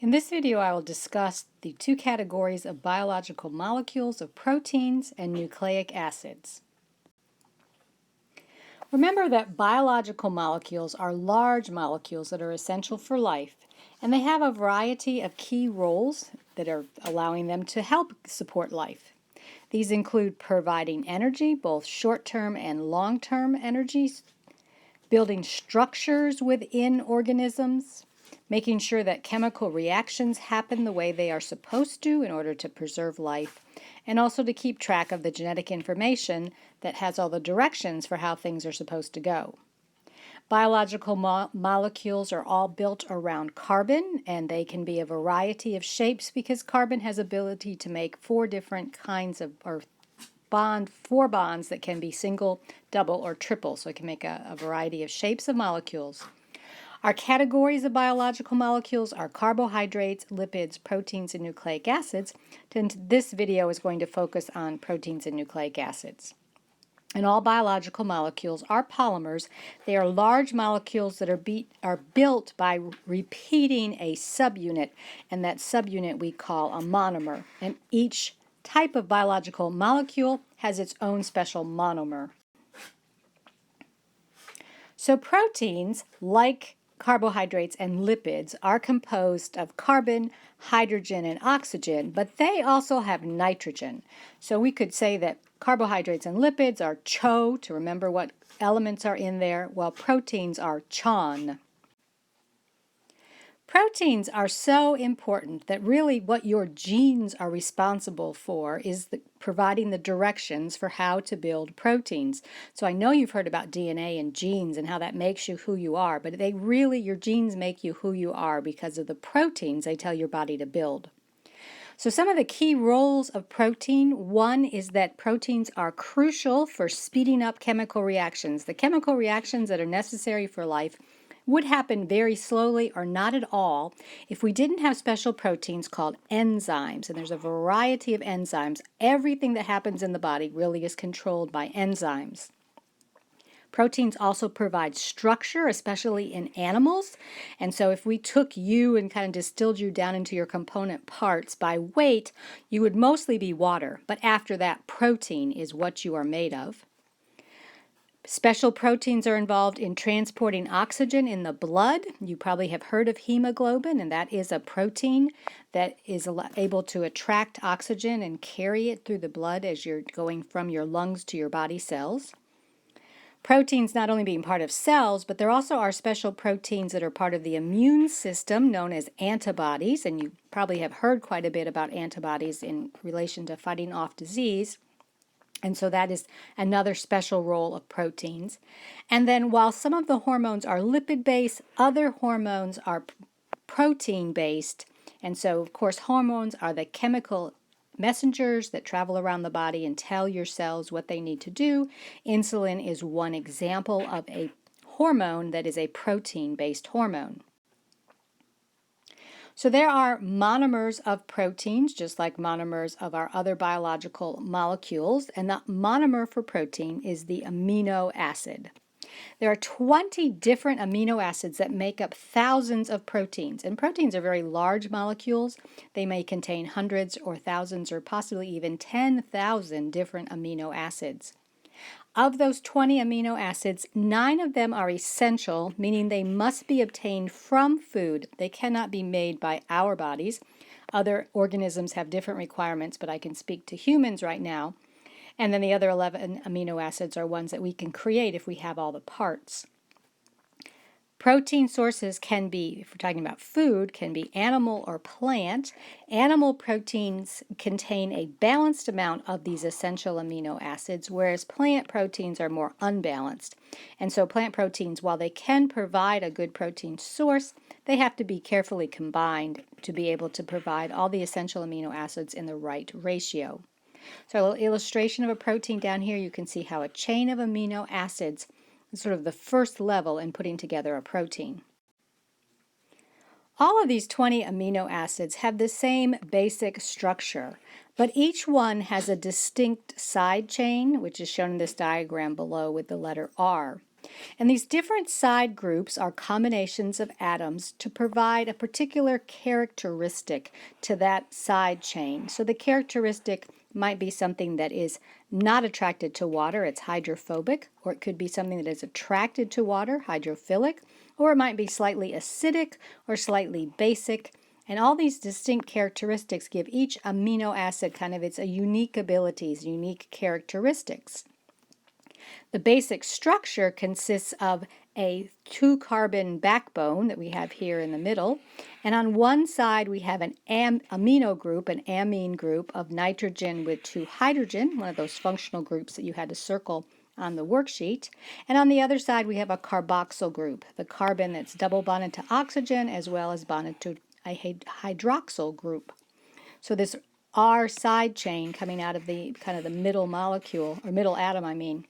In this video, I will discuss the two categories of biological molecules of proteins and nucleic acids. Remember that biological molecules are large molecules that are essential for life, and they have a variety of key roles that are allowing them to help support life. These include providing energy, both short-term and long-term energies, building structures within organisms, making sure that chemical reactions happen the way they are supposed to in order to preserve life, and also to keep track of the genetic information that has all the directions for how things are supposed to go. Biological molecules are all built around carbon, and they can be a variety of shapes because carbon has ability to make four different kinds of, four bonds that can be single, double, or triple, so it can make a variety of shapes of molecules. Our categories of biological molecules are carbohydrates, lipids, proteins, and nucleic acids. And this video is going to focus on proteins and nucleic acids. And all biological molecules are polymers. They are large molecules that are built by repeating a subunit, and that subunit we call a monomer. And each type of biological molecule has its own special monomer. So proteins, like carbohydrates and lipids, are composed of carbon, hydrogen, and oxygen, but they also have nitrogen. So we could say that carbohydrates and lipids are CHO, to remember what elements are in there, while proteins are CHON. Proteins are so important that really what your genes are responsible for is providing the directions for how to build proteins. So I know you've heard about DNA and genes and how that makes you who you are, but your genes make you who you are because of the proteins they tell your body to build. So some of the key roles of protein, one is that proteins are crucial for speeding up chemical reactions. The chemical reactions that are necessary for life would happen very slowly or not at all if we didn't have special proteins called enzymes. And there's a variety of enzymes. Everything that happens in the body really is controlled by enzymes. Proteins also provide structure, especially in animals. And so if we took you and kind of distilled you down into your component parts by weight, you would mostly be water. But after that, protein is what you are made of. Special proteins are involved in transporting oxygen in the blood. You probably have heard of hemoglobin, and that is a protein that is able to attract oxygen and carry it through the blood as you're going from your lungs to your body cells. Proteins not only being part of cells, but there also are special proteins that are part of the immune system known as antibodies, and you probably have heard quite a bit about antibodies in relation to fighting off disease. And so that is another special role of proteins. And then while some of the hormones are lipid-based, other hormones are protein-based. And so, of course, hormones are the chemical messengers that travel around the body and tell your cells what they need to do. Insulin is one example of a hormone that is a protein-based hormone. So there are monomers of proteins, just like monomers of our other biological molecules, and the monomer for protein is the amino acid. There are 20 different amino acids that make up thousands of proteins, and proteins are very large molecules. They may contain hundreds or thousands or possibly even 10,000 different amino acids. Of those 20 amino acids, 9 of them are essential, meaning they must be obtained from food. They cannot be made by our bodies. Other organisms have different requirements, but I can speak to humans right now. And then the other 11 amino acids are ones that we can create if we have all the parts. Protein sources can be, if we're talking about food, can be animal or plant. Animal proteins contain a balanced amount of these essential amino acids, whereas plant proteins are more unbalanced. And so plant proteins, while they can provide a good protein source, they have to be carefully combined to be able to provide all the essential amino acids in the right ratio. So a little illustration of a protein down here, you can see how a chain of amino acids sort of the first level in putting together a protein. All of these 20 amino acids have the same basic structure, but each one has a distinct side chain, which is shown in this diagram below with the letter R. And these different side groups are combinations of atoms to provide a particular characteristic to that side chain. So the characteristic might be something that is not attracted to water, it's hydrophobic, or it could be something that is attracted to water, hydrophilic, or it might be slightly acidic or slightly basic. And all these distinct characteristics give each amino acid kind of its unique abilities, unique characteristics. The basic structure consists of a 2-carbon backbone that we have here in the middle. And on one side, we have an amino group, an amine group of nitrogen with 2 hydrogen, one of those functional groups that you had to circle on the worksheet. And on the other side, we have a carboxyl group, the carbon that's double bonded to oxygen as well as bonded to a hydroxyl group. So this R side chain coming out of the kind of the middle molecule, or middle atom,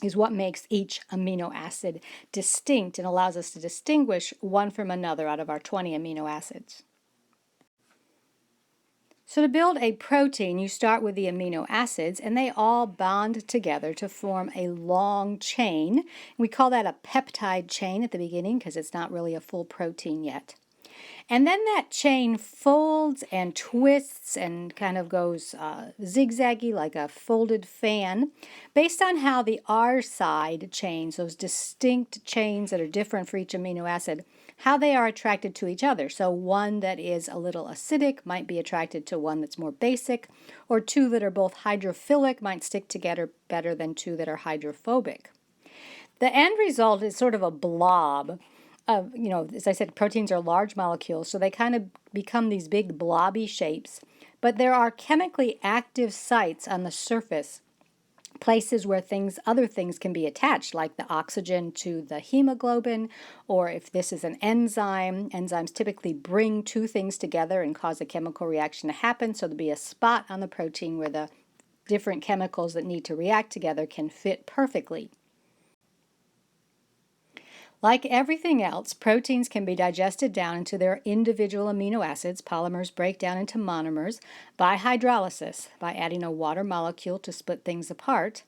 is what makes each amino acid distinct and allows us to distinguish one from another out of our 20 amino acids. So to build a protein, you start with the amino acids, and they all bond together to form a long chain. We call that a peptide chain at the beginning because it's not really a full protein yet. And then that chain folds and twists and kind of goes zigzaggy like a folded fan based on how the R side chains, those distinct chains that are different for each amino acid, how they are attracted to each other. So one that is a little acidic might be attracted to one that's more basic, or two that are both hydrophilic might stick together better than two that are hydrophobic. The end result is sort of a blob. As I said, proteins are large molecules, so they kind of become these big blobby shapes. But there are chemically active sites on the surface, places where other things can be attached, like the oxygen to the hemoglobin, or if this is an enzyme, enzymes typically bring two things together and cause a chemical reaction to happen, so there'll be a spot on the protein where the different chemicals that need to react together can fit perfectly. Like everything else, proteins can be digested down into their individual amino acids. Polymers break down into monomers by hydrolysis, by adding a water molecule to split things apart.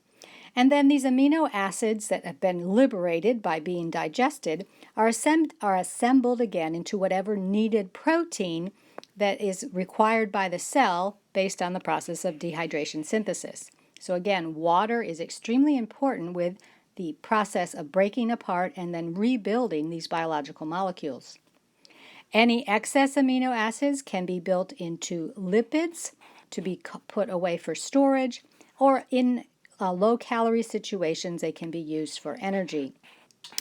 And then these amino acids that have been liberated by being digested are assembled again into whatever needed protein that is required by the cell based on the process of dehydration synthesis. So again, water is extremely important with the process of breaking apart and then rebuilding these biological molecules. Any excess amino acids can be built into lipids to be put away for storage, or in low-calorie situations, they can be used for energy.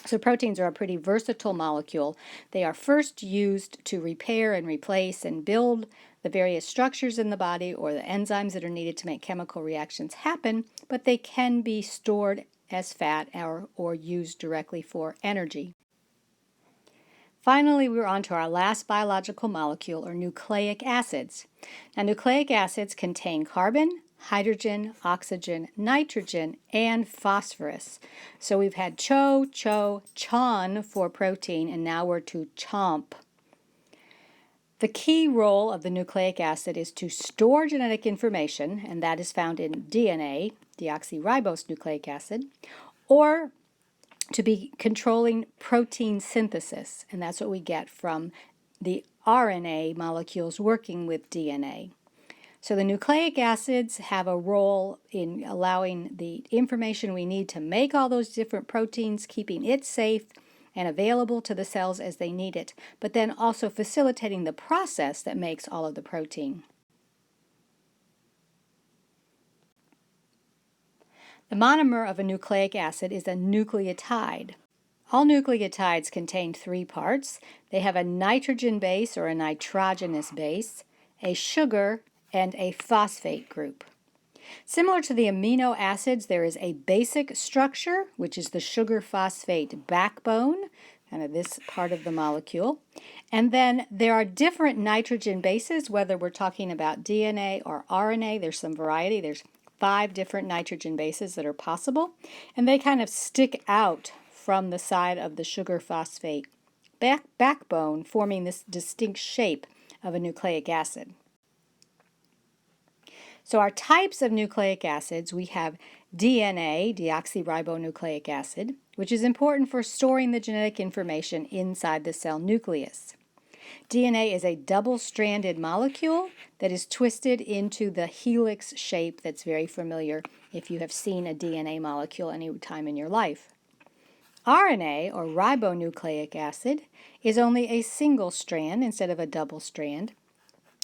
So proteins are a pretty versatile molecule. They are first used to repair and replace and build the various structures in the body or the enzymes that are needed to make chemical reactions happen, but they can be stored as fat or used directly for energy. Finally, we're on to our last biological molecule, or nucleic acids. Now, nucleic acids contain carbon, hydrogen, oxygen, nitrogen, and phosphorus. So we've had CHO, CHON for protein, and now we're to CHOMP. The key role of the nucleic acid is to store genetic information, and that is found in DNA, deoxyribonucleic acid, or to be controlling protein synthesis, and that's what we get from the RNA molecules working with DNA. So the nucleic acids have a role in allowing the information we need to make all those different proteins, keeping it safe and available to the cells as they need it, but then also facilitating the process that makes all of the protein. The monomer of a nucleic acid is a nucleotide. All nucleotides contain 3 parts. They have a nitrogen base or a nitrogenous base, a sugar, and a phosphate group. Similar to the amino acids, there is a basic structure, which is the sugar-phosphate backbone, kind of this part of the molecule. And then there are different nitrogen bases, whether we're talking about DNA or RNA. There's some variety. There's 5 different nitrogen bases that are possible, and they kind of stick out from the side of the sugar-phosphate backbone, forming this distinct shape of a nucleic acid. So our types of nucleic acids, we have DNA, deoxyribonucleic acid. which is important for storing the genetic information inside the cell nucleus. DNA is a double-stranded molecule that is twisted into the helix shape that's very familiar if you have seen a DNA molecule any time in your life. RNA, or ribonucleic acid, is only a single strand instead of a double strand,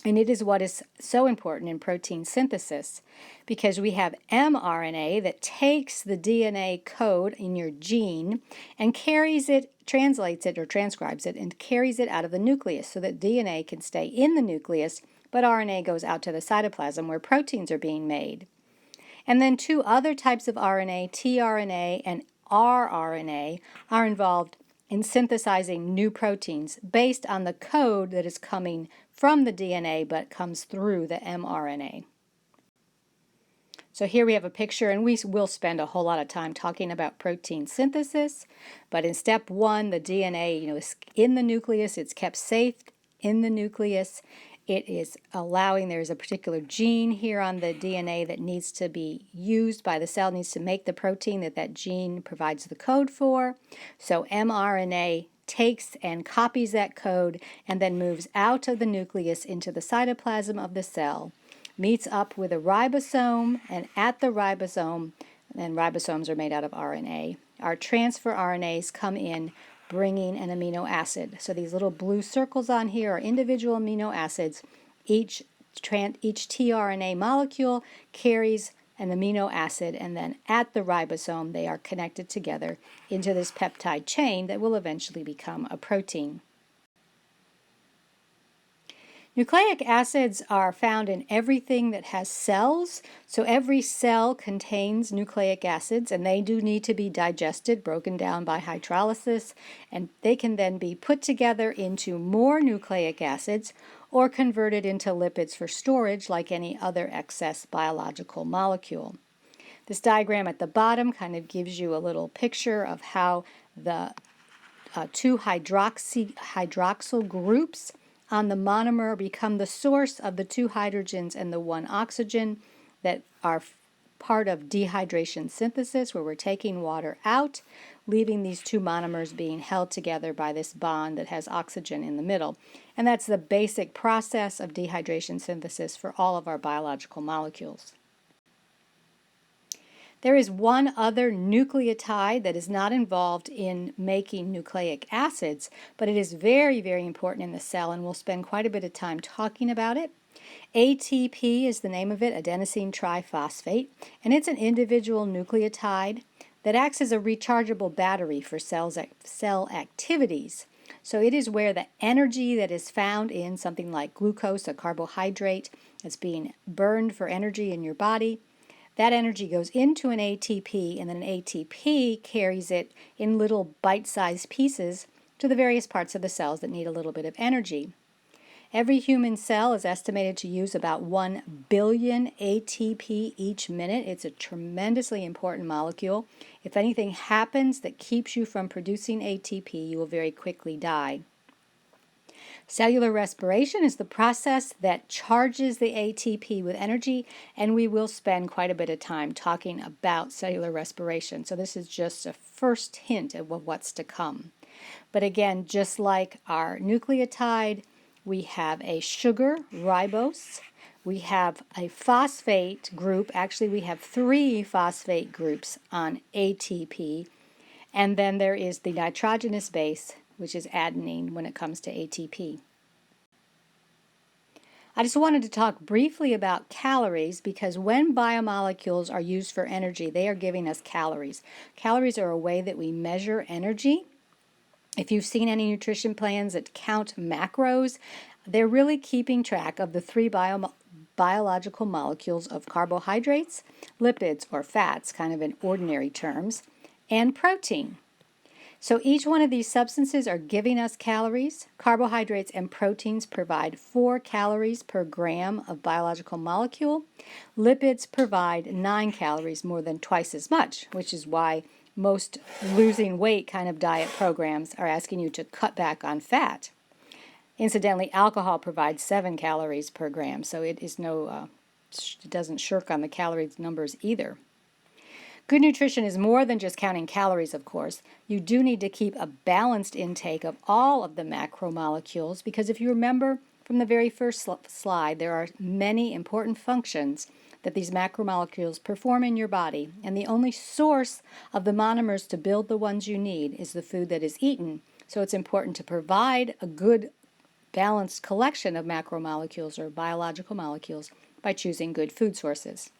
and it is what is so important in protein synthesis because we have mRNA that takes the DNA code in your gene and carries it, translates it or transcribes it, and carries it out of the nucleus so that DNA can stay in the nucleus, but RNA goes out to the cytoplasm where proteins are being made. And then two other types of RNA, tRNA and rRNA, are involved in synthesizing new proteins based on the code that is coming from the DNA but comes through the mRNA. So here we have a picture, and we will spend a whole lot of time talking about protein synthesis, but in step one, the DNA is in the nucleus, it's kept safe in the nucleus. It is allowing, there's a particular gene here on the DNA that needs to be used by the cell, needs to make the protein that gene provides the code for. So mRNA takes and copies that code and then moves out of the nucleus into the cytoplasm of the cell, meets up with a ribosome, and at the ribosome, and ribosomes are made out of RNA, our transfer RNAs come in, bringing an amino acid. So these little blue circles on here are individual amino acids. Each tRNA molecule carries an amino acid, and then at the ribosome they are connected together into this peptide chain that will eventually become a protein. Nucleic acids are found in everything that has cells, so every cell contains nucleic acids, and they do need to be digested, broken down by hydrolysis, and they can then be put together into more nucleic acids or converted into lipids for storage like any other excess biological molecule. This diagram at the bottom kind of gives you a little picture of how the two hydroxyl groups on the monomer become the source of the two hydrogens and the one oxygen that are part of dehydration synthesis, where we're taking water out, leaving these two monomers being held together by this bond that has oxygen in the middle. And that's the basic process of dehydration synthesis for all of our biological molecules. There is one other nucleotide that is not involved in making nucleic acids, but it is very, very important in the cell, and we'll spend quite a bit of time talking about it. ATP is the name of it, adenosine triphosphate, and it's an individual nucleotide that acts as a rechargeable battery for cell activities. So it is where the energy that is found in something like glucose, a carbohydrate, that's being burned for energy in your body, that energy goes into an ATP, and then an ATP carries it in little bite-sized pieces to the various parts of the cells that need a little bit of energy. Every human cell is estimated to use about 1 billion ATP each minute. It's a tremendously important molecule. If anything happens that keeps you from producing ATP, you will very quickly die. Cellular respiration is the process that charges the ATP with energy, and we will spend quite a bit of time talking about cellular respiration. So this is just a first hint of what's to come. But again, just like our nucleotide, we have a sugar, ribose. We have a phosphate group. Actually, we have 3 phosphate groups on ATP. And then there is the nitrogenous base, which is adenine when it comes to ATP. I just wanted to talk briefly about calories because when biomolecules are used for energy, they are giving us calories. Calories are a way that we measure energy. If you've seen any nutrition plans that count macros, they're really keeping track of the 3 biological molecules of carbohydrates, lipids or fats, kind of in ordinary terms, and protein. So each one of these substances are giving us calories. Carbohydrates and proteins provide 4 calories per gram of biological molecule. Lipids provide 9 calories, more than twice as much, which is why most losing weight kind of diet programs are asking you to cut back on fat. Incidentally, alcohol provides 7 calories per gram, so it doesn't shirk on the calories numbers either. Good nutrition is more than just counting calories, of course. You do need to keep a balanced intake of all of the macromolecules because if you remember from the very first slide, there are many important functions that these macromolecules perform in your body, and the only source of the monomers to build the ones you need is the food that is eaten. So it's important to provide a good balanced collection of macromolecules or biological molecules by choosing good food sources.